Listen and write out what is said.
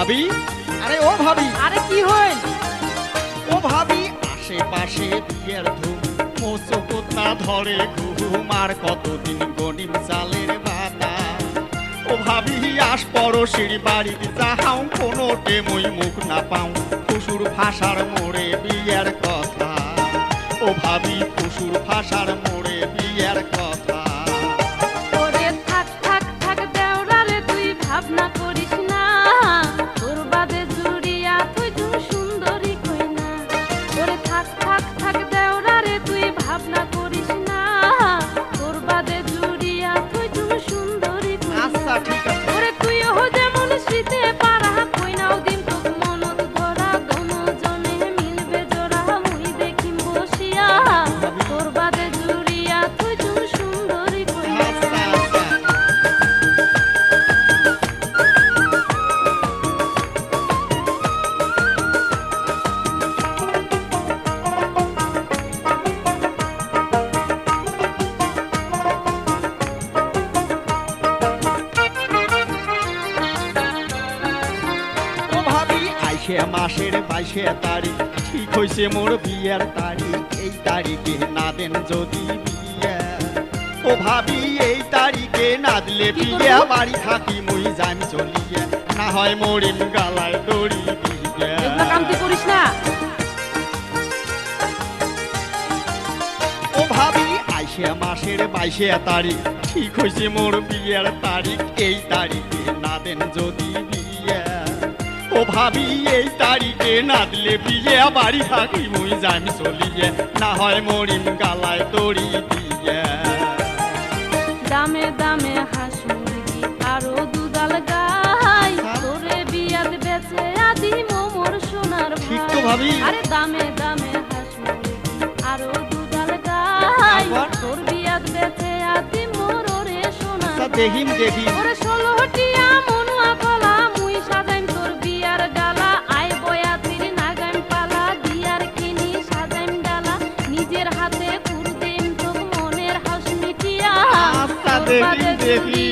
ভাবি, আরে ও ভাবি, আরে কি হইল? ও ভাবি, আশেপাশে বিয়ের ধুম, মোচো কোথা ধরে ঘুম, আর কতদিন গনিম চালের বাতা। ও ভাবি, আস পড়শির বাড়িতে যাহাও, কোনো টেমই মুখ না পাও, ফুসুর ভাষার মোড়ে বিয়ের কথা। ও ভাবি, ফুসুর ভাষার মোড়ে বিয়ের কথা। ওরে থাক থাক থাক দেওরা রে, তুই ভাবনা করিস না, তোর বাদে জুড়িয়া তুই তুমি সুন্দরী কই না। ওরে থাক থাক থাক দেওরা রে, তুই ভাবনা করিস না, তোর বাদে জুড়িয়া তুই তুমি সুন্দরী কই না। আচ্ছা ঠিক আছে। ওরে তুইও যেমন শীতে পারা কই নাও দিন তোক মনত ধরা, দোনোজনে মিলবে জোড়া, মুই দেখিম বসিয়া, তোর বাদে জুড়িয়া তুই তুমি সুন্দরী কই না। আচ্ছা আচ্ছা। ও ভাবি, আইসে মাসের 22 তারিখ, ঠিক হইছে মোর বিয়ের তারিখ, এই তারিখে না দেন যদি বিয়ে। ও ভাবি, এই তারিখে না দিলে কি বিয়ে, করবো? বাড়ি থাকি মুই যাম চলিয়ে, না হয় মরিম গালায় দড়ি দিয়ে। এগুলা কাম তুই করিস না। ও ভাবি, আইসে মাসের 22 তারিখ, ঠিক হইছে মোর বিয়ের তারিখ, এই তারিখে না দেন যদি বিয়ে। ও ভাবি, এই তারিখে না দিলে বিয়ে, বাড়ি থাকি মুই যাম চলিয়ে, না হয় মরিম গালায় দড়ি দিয়ে। দামে দামে হাঁস মুরগি আরো দুধাল গাই, তোরে বিয়াত বেচে আদি মোমোর সোনার ঠিক তো ভাই। ভাবি। আরে দামে দামে হাঁস মুরগি আরো দুধাল গাই, তারপর? তোর বিয়াত বেচে আদি মোর ওরে সোনার আচ্ছা ভাই। দেখিম দেখি। ওরে 16টিয়া মনুয়া কলা, মুই সাজাইম তোর বিয়ার গালা, আই বয়া তীর নাগাইম পালা, দিয়ার কিনি সাজাইম ডালা, নিজের হাতে পুর দেম তোর মনের হাউস মিটিয়া, আচ্ছা তোর দেখিম বাদে দেখি।